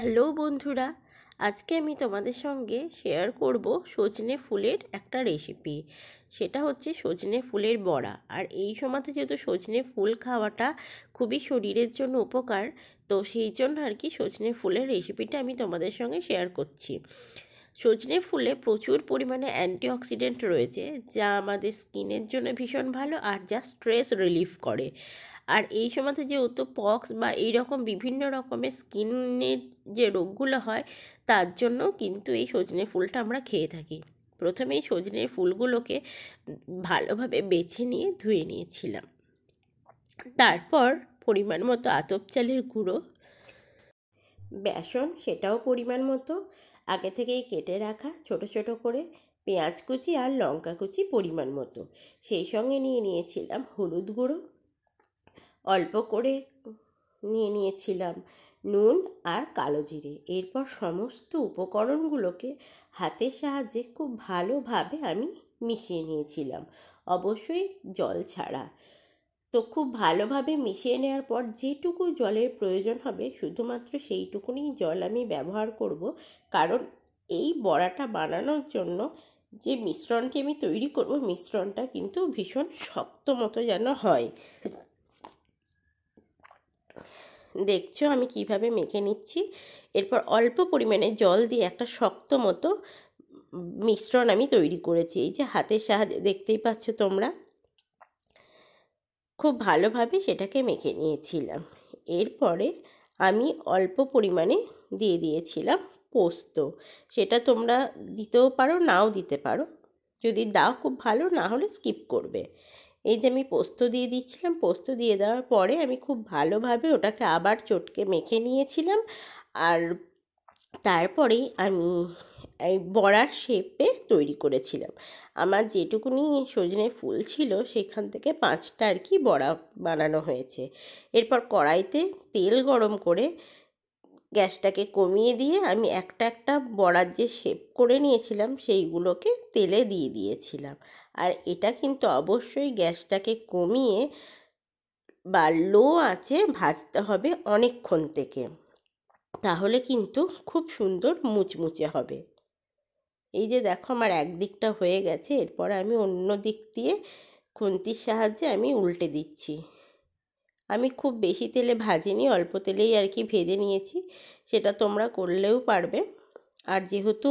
Hello বন্ধুরা, আজকে আমি তোমাদের সঙ্গে শেয়ার করব সজনে ফুলের একটা রেসিপি। সেটা হচ্ছে সজনে ফুলের বড়া। আর এই সময়তে যেহেতু সজনে ফুল খাওয়াটা খুবই শরীরের জন্য উপকার, তো সেই জন্য আর কি সজনে ফুলের রেসিপিটা আমি তোমাদের সঙ্গে শেয়ার করছি। সজনে ফুলে প্রচুর পরিমাণে অ্যান্টিঅক্সিডেন্ট রয়েছে, যা আমাদের স্কিনের জন্য ভীষণ ভালো আর যা স্ট্রেস রিলিফ করে। আর এই সময়তে যেহেতু পক্স বা এই রকম বিভিন্ন রকমের স্কিনের যে রোগগুলো হয়, তার জন্য কিন্তু এই সজনে ফুলটা আমরা খেয়ে থাকি। প্রথমে এই সজনের ফুলগুলোকে ভালোভাবে বেছে নিয়ে ধুয়ে নিয়েছিলাম। তারপর পরিমাণ মতো আতপ চালের গুঁড়ো, বেসন সেটাও পরিমাণ মতো, আগে থেকেই কেটে রাখা ছোট ছোট করে পেঁয়াজ কুচি আর লঙ্কা কুচি পরিমাণ মতো, সেই সঙ্গে নিয়ে নিয়েছিলাম হলুদ গুঁড়ো, অল্প করে নিয়ে নিয়েছিলাম নুন আর কালো জিরে। এরপর সমস্ত উপকরণগুলোকে হাতের সাহায্যে খুব ভালোভাবে আমি মিশিয়ে নিয়েছিলাম, অবশ্যই জল ছাড়া। তো খুব ভালোভাবে মিশিয়ে নেওয়ার পর যেটুকু জলের প্রয়োজন হবে শুধুমাত্র সেইটুকুনি জল আমি ব্যবহার করব, কারণ এই বড়াটা বানানোর জন্য যে মিশ্রণটি আমি তৈরি করব, মিশ্রণটা কিন্তু ভীষণ শক্ত মতো যেন হয়। দেখছো আমি কিভাবে মেখে নিচ্ছি। এরপর অল্প পরিমাণে জল দিয়ে একটা শক্ত মতো মিশ্রণ আমি তৈরি করেছি। এই যে হাতের সাহায্যে দেখতেই পাচ্ছ তোমরা, খুব ভালোভাবে সেটাকে মেখে নিয়েছিলাম। এরপরে আমি অল্প পরিমাণে দিয়ে দিয়েছিলাম পোস্ত। সেটা তোমরা দিতেও পারো, নাও দিতে পারো। যদি দাও খুব ভালো, না হলে স্কিপ করবে। এই যে আমি পোস্ত দিয়ে দিচ্ছিলাম, পোস্ত দিয়ে দেওয়ার পরে আমি খুব ভালোভাবে ওটাকে আবার চটকে মেখে নিয়েছিলাম। আর তারপরেই আমি এই বড়ার শেপে তৈরি করেছিলাম। আমার যেটুকুনি সজনে ফুল ছিল সেখান থেকে 5টা আর কি বড়া বানানো হয়েছে। এরপর কড়াইতে তেল গরম করে গ্যাসটাকে কমিয়ে দিয়ে আমি একটা একটা বড়ার যে শেপ করে নিয়েছিলাম সেইগুলোকে তেলে দিয়ে দিয়েছিলাম। আর এটা কিন্তু অবশ্যই গ্যাসটাকে কমিয়ে বা লো আঁচে ভাজতে হবে অনেকক্ষণ থেকে, তাহলে কিন্তু খুব সুন্দর মুচমুচে হবে। এই যে দেখো আমার একদিকটা হয়ে গেছে, এরপর আমি অন্য দিক দিয়ে খুন্তির সাহায্যে আমি উল্টে দিচ্ছি। আমি খুব বেশি তেলে ভাজিনি, অল্প তেলেই আর কি ভেজে নিয়েছি। সেটা তোমরা করলেও পারবে। আর যেহেতু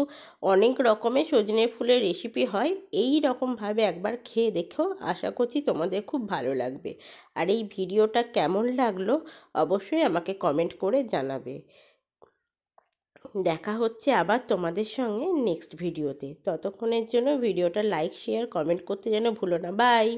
অনেক রকমের সজনে ফুলের রেসিপি হয়, এই রকমভাবে একবার খেয়ে দেখো, আশা করছি তোমাদের খুব ভালো লাগবে। আর এই ভিডিওটা কেমন লাগলো অবশ্যই আমাকে কমেন্ট করে জানাবে। দেখা হচ্ছে আবার তোমাদের সঙ্গে নেক্সট ভিডিওতে। ততক্ষণের জন্য ভিডিওটা লাইক শেয়ার কমেন্ট করতে যেন ভুলো না। বাই।